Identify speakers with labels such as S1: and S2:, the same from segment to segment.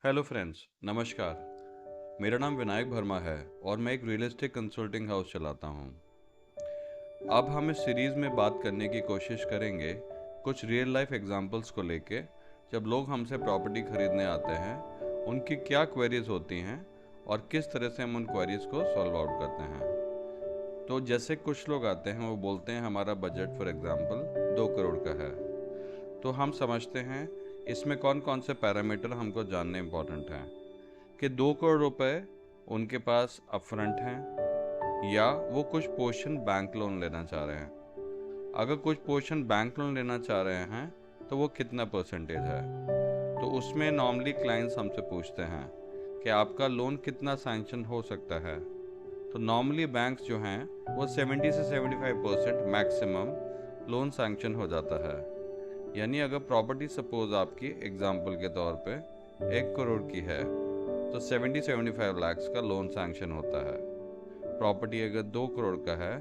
S1: Hello friends, नमस्कार। मेरा नाम विनायक वर्मा है और मैं एक रियल एस्टेट कंसल्टिंग हाउस चलाता हूं। अब हम इस सीरीज़ में बात करने की कोशिश करेंगे कुछ रियल लाइफ एग्जांपल्स को लेके। जब लोग हमसे प्रॉपर्टी खरीदने आते हैं, उनकी क्या क्वेरीज होती हैं और किस तरह से हम उन क्वेरीज को सॉल्व आउट करते हैं। तो जैसे कुछ लोग आते हैं, वो बोलते हैं हमारा बजट फॉर एग्जांपल 2 करोड़ का है। तो हम समझते हैं इसमें कौन कौन से पैरामीटर हमको जानने इम्पोर्टेंट हैं कि 2 करोड़ रुपए उनके पास अपफ्रंट हैं या वो कुछ पोर्शन बैंक लोन लेना चाह रहे हैं। अगर कुछ पोर्शन बैंक लोन लेना चाह रहे हैं तो वो कितना परसेंटेज है। तो उसमें नॉर्मली क्लाइंट्स हमसे पूछते हैं कि आपका लोन कितना सैंक्शन हो सकता है। तो नॉर्मली बैंक्स जो हैं वो 70 से 75% मैक्सिमम लोन सैंक्शन हो जाता है। यानी अगर प्रॉपर्टी सपोज आपकी एग्जांपल के तौर पे 1 करोड़ की है तो 70-75 लाख का लोन सैंक्शन होता है। प्रॉपर्टी अगर 2 करोड़ का है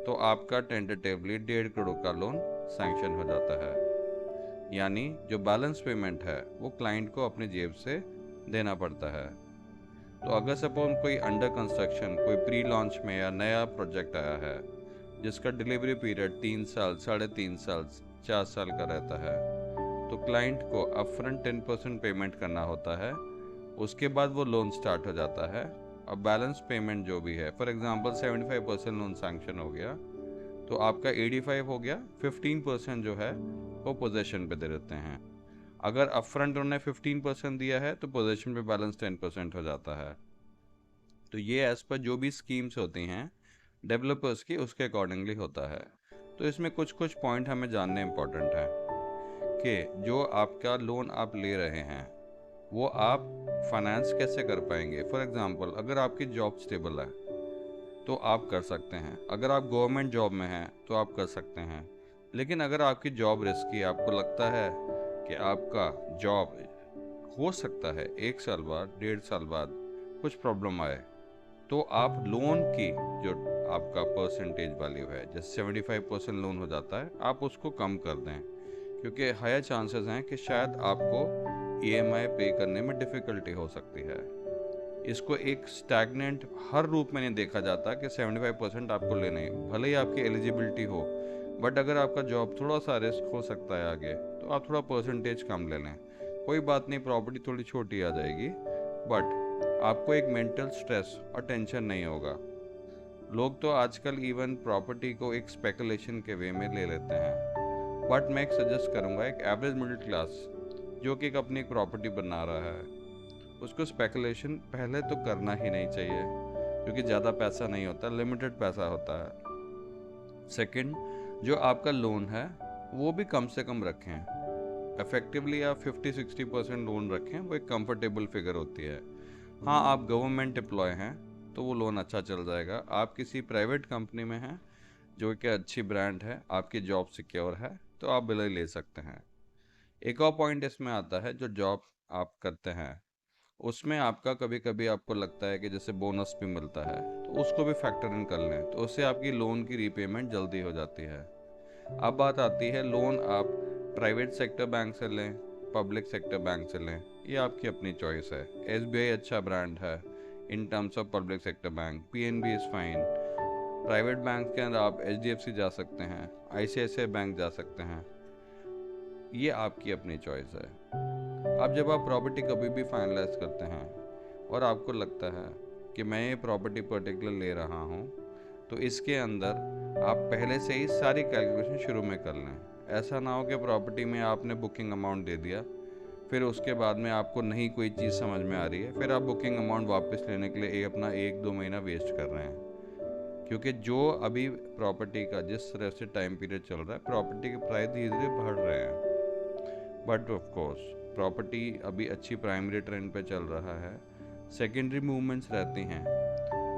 S1: तो आपका टेंटेटिवली 1.5 करोड़ का लोन सैंक्शन हो जाता है। यानी जो बैलेंस पेमेंट है वो क्लाइंट को अपनी जेब से देना पड़ता है। तो अगर सपोज कोई अंडर कंस्ट्रक्शन, कोई प्री लॉन्च में या नया प्रोजेक्ट आया है जिसका डिलीवरी पीरियड 3 साल, 3.5 साल, 4 साल का रहता है, तो क्लाइंट को अपफ्रंट 10% पेमेंट करना होता है। उसके बाद वो लोन स्टार्ट हो जाता है। अब बैलेंस पेमेंट जो भी है, फॉर एग्जांपल 75% लोन सैंक्शन हो गया तो आपका 85 हो गया, 15% जो है वो पोजेशन पे दे देते हैं। अगर अपफ्रंट उन्होंने 15% दिया है तो पोजेशन पे बैलेंस 10% हो जाता है। तो ये एज पर जो भी स्कीम्स होती हैं डेवलपर्स की, उसके अकॉर्डिंगली होता है। तो इसमें कुछ कुछ पॉइंट हमें जानने इम्पोर्टेंट हैं कि जो आपका लोन आप ले रहे हैं वो आप फाइनेंस कैसे कर पाएंगे। फॉर एग्जांपल अगर आपकी जॉब स्टेबल है तो आप कर सकते हैं। अगर आप गवर्नमेंट जॉब में हैं तो आप कर सकते हैं। लेकिन अगर आपकी जॉब रिस्की, आपको लगता है कि आपका जॉब हो सकता है 1 साल बाद, 1.5 साल बाद कुछ प्रॉब्लम आए, तो आप लोन की जो आपका परसेंटेज वैल्यू है, जैसे 75% लोन हो जाता है, आप उसको कम कर दें। क्योंकि हायर चांसेस हैं कि शायद आपको ईएमआई पे करने में डिफ़िकल्टी हो सकती है। इसको एक स्टैग्नेंट हर रूप में नहीं देखा जाता कि 75% आपको लेने ही, भले ही आपकी एलिजिबिलिटी हो, बट अगर आपका जॉब थोड़ा सा रिस्क हो सकता है आगे, तो आप थोड़ा परसेंटेज कम ले लें। कोई बात नहीं, प्रॉपर्टी थोड़ी छोटी आ जाएगी, बट आपको एक मेंटल स्ट्रेस और टेंशन नहीं होगा। लोग तो आजकल इवन प्रॉपर्टी को एक स्पेकुलेशन के वे में ले लेते हैं। बट मैं एक सजेस्ट करूँगा, एक एवरेज मिडिल क्लास जो कि एक अपनी एक प्रॉपर्टी बना रहा है, उसको स्पेकुलेशन पहले तो करना ही नहीं चाहिए, क्योंकि ज़्यादा पैसा नहीं होता, लिमिटेड पैसा होता है। सेकंड, जो आपका लोन है वो भी कम से कम रखें। इफेक्टिवली आप 50-60% लोन रखें, वो एक कंफर्टेबल फिगर होती है। हाँ, आप गवर्नमेंट एम्प्लॉय हैं तो वो लोन अच्छा चल जाएगा। आप किसी प्राइवेट कंपनी में हैं जो कि अच्छी ब्रांड है, आपकी जॉब सिक्योर है, तो आप बिल्कुल ले सकते हैं। एक और पॉइंट इसमें आता है, जो जॉब आप करते हैं उसमें आपका कभी कभी आपको लगता है कि जैसे बोनस भी मिलता है, तो उसको भी फैक्टर इन कर लें, तो उससे आपकी लोन की रीपेमेंट जल्दी हो जाती है। अब बात आती है, लोन आप प्राइवेट सेक्टर बैंक से लें, पब्लिक सेक्टर बैंक से लें, ये आपकी अपनी चॉइस है। एसबीआई अच्छा ब्रांड है in terms of public sector bank, PNB is fine. Private bank के अंदर आप एचडीएफसी जा सकते हैं, आईसीआईसीआई बैंक जा सकते हैं, ये आपकी अपनी चॉइस है। अब जब आप प्रॉपर्टी कभी भी फाइनलाइज करते हैं और आपको लगता है कि मैं ये प्रॉपर्टी पर्टिकुलर ले रहा हूँ, तो इसके अंदर आप पहले से ही सारी कैलकुलेशन शुरू में कर लें। ऐसा ना हो कि प्रॉपर्टी में आपने बुकिंग अमाउंट दे दिया, फिर उसके बाद में आपको नहीं कोई चीज़ समझ में आ रही है, फिर आप बुकिंग अमाउंट वापस लेने के लिए अपना 1-2 महीना वेस्ट कर रहे हैं। क्योंकि जो अभी प्रॉपर्टी का जिस तरह से टाइम पीरियड चल रहा है, प्रॉपर्टी के प्राइस धीरे धीरे बढ़ रहे हैं। बट ऑफ कोर्स प्रॉपर्टी अभी अच्छी प्राइमरी ट्रेंड पे चल रहा है, सेकेंडरी मूवमेंट्स रहती हैं।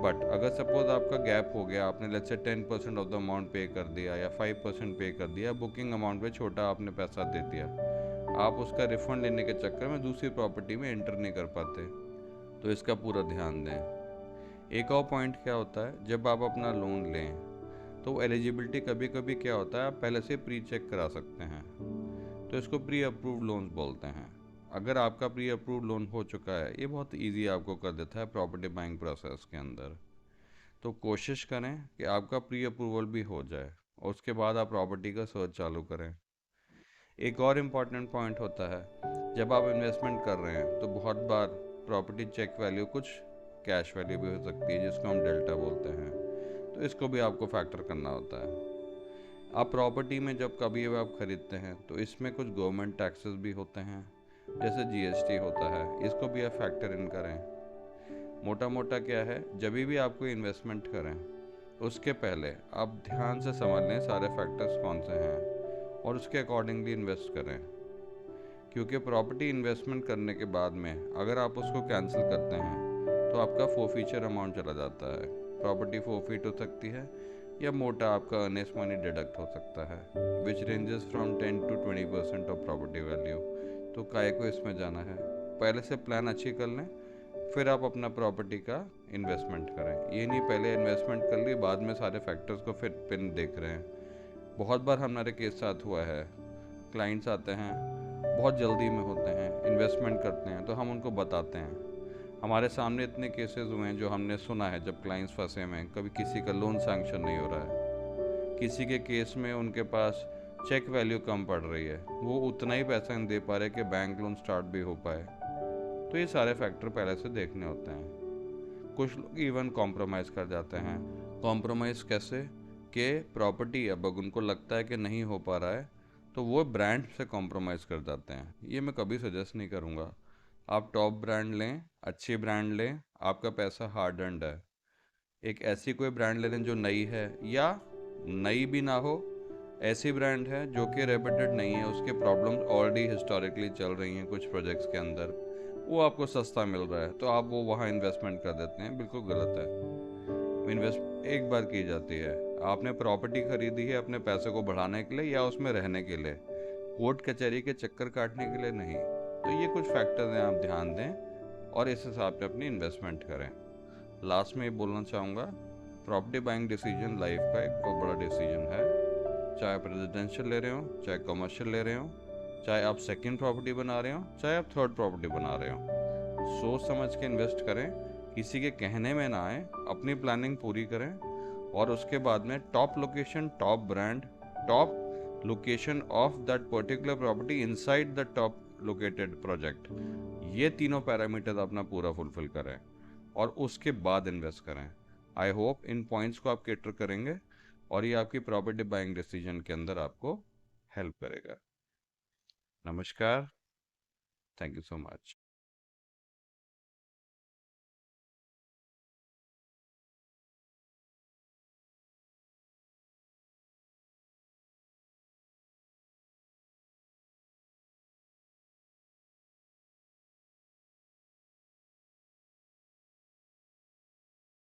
S1: बट अगर सपोज आपका गैप हो गया, आपने let's say 10% of the amount पे कर दिया या 5% पे कर दिया, बुकिंग अमाउंट पे छोटा आपने पैसा दे दिया, आप उसका रिफंड लेने के चक्कर में दूसरी प्रॉपर्टी में एंटर नहीं कर पाते, तो इसका पूरा ध्यान दें। एक और पॉइंट क्या होता है, जब आप अपना लोन लें तो एलिजिबिलिटी कभी कभी क्या होता है, आप पहले से प्री चेक करा सकते हैं, तो इसको प्री अप्रूव्ड लोन्स बोलते हैं। अगर आपका प्री अप्रूव लोन हो चुका है, ये बहुत इजी आपको कर देता है प्रॉपर्टी बाइंग प्रोसेस के अंदर। तो कोशिश करें कि आपका प्री अप्रूवल भी हो जाए और उसके बाद आप प्रॉपर्टी का सर्च चालू करें। एक और इम्पॉर्टेंट पॉइंट होता है, जब आप इन्वेस्टमेंट कर रहे हैं तो बहुत बार प्रॉपर्टी चेक वैल्यू कुछ कैश वैल्यू भी हो सकती है, जिसको हम डेल्टा बोलते हैं। तो इसको भी आपको फैक्टर करना होता है। आप प्रॉपर्टी में जब कभी भी आप ख़रीदते हैं तो इसमें कुछ गवर्नमेंट टैक्सेस भी होते हैं, जैसे जीएसटी होता है, इसको भी आप फैक्टर इन करें। मोटा मोटा क्या है, जब भी आप कोई इन्वेस्टमेंट करें उसके पहले आप ध्यान से समझ लें सारे फैक्टर्स कौन से हैं और उसके अकॉर्डिंगली इन्वेस्ट करें। क्योंकि प्रॉपर्टी इन्वेस्टमेंट करने के बाद में अगर आप उसको कैंसिल करते हैं तो आपका फोरफीचर अमाउंट चला जाता है। प्रॉपर्टी फोरफीट हो सकती है या मोटा आपका अर्नेस्ट मनी डिडक्ट हो सकता है, which ranges from 10 to 20% of property value. तो काय को इसमें जाना है, पहले से प्लान अच्छी कर लें, फिर आप अपना प्रॉपर्टी का इन्वेस्टमेंट करें। ये नहीं पहले इन्वेस्टमेंट कर ली, बाद में सारे फैक्टर्स को फिर पिन देख रहे हैं। बहुत बार हमारे केस साथ हुआ है, क्लाइंट्स आते हैं बहुत जल्दी में होते हैं, इन्वेस्टमेंट करते हैं, तो हम उनको बताते हैं। हमारे सामने इतने केसेस हुए हैं जो हमने सुना है, जब क्लाइंट्स फंसे हुए हैं, कभी किसी का लोन सैंक्शन नहीं हो रहा है, किसी के केस में उनके पास चेक वैल्यू कम पड़ रही है, वो उतना ही पैसा नहीं दे पा रहे कि बैंक लोन स्टार्ट भी हो पाए। तो ये सारे फैक्टर पहले से देखने होते हैं। कुछ लोग इवन कॉम्प्रोमाइज़ कर जाते हैं। कॉम्प्रोमाइज़ कैसे, कि प्रॉपर्टी अब उनको लगता है कि नहीं हो पा रहा है तो वो ब्रांड से कॉम्प्रोमाइज़ कर जाते हैं। ये मैं कभी सजेस्ट नहीं करूँगा। आप टॉप ब्रांड लें, अच्छी ब्रांड लें, आपका पैसा हार्ड अर्न्ड है। एक ऐसी कोई ब्रांड ले लें जो नई है, या नई भी ना हो, ऐसी ब्रांड है जो कि रेपुटेड नहीं है, उसके प्रॉब्लम्स ऑलरेडी हिस्टोरिकली चल रही हैं कुछ प्रोजेक्ट्स के अंदर, वो आपको सस्ता मिल रहा है तो आप वो वहाँ इन्वेस्टमेंट कर देते हैं, बिल्कुल गलत है। इन्वेस्ट एक बार की जाती है। आपने प्रॉपर्टी खरीदी है अपने पैसे को बढ़ाने के लिए या उसमें रहने के लिए, कोर्ट कचहरी के चक्कर काटने के लिए नहीं। तो ये कुछ फैक्टर्स हैं, आप ध्यान दें और इस हिसाब से अपनी इन्वेस्टमेंट करें। लास्ट में ये बोलना चाहूँगा, प्रॉपर्टी बाइंग डिसीजन लाइफ का एक बहुत बड़ा डिसीजन है। चाहे आप रेजिडेंशियल ले रहे हो, चाहे कमर्शियल ले रहे हो, चाहे आप सेकंड प्रॉपर्टी बना रहे हो, चाहे आप थर्ड प्रॉपर्टी बना रहे हो, सोच समझ के इन्वेस्ट करें, किसी के कहने में ना आए, अपनी प्लानिंग पूरी करें और उसके बाद में top location, top brand, top location of that particular property inside the top located project, ये तीनों पैरामीटर अपना पूरा फुलफिल करें और उसके बाद इन्वेस्ट करें। आई होप इन पॉइंट्स को आप कैटर करेंगे और ये आपकी प्रॉपर्टी बाइंग डिसीजन के अंदर आपको हेल्प करेगा। नमस्कार, थैंक यू सो मच।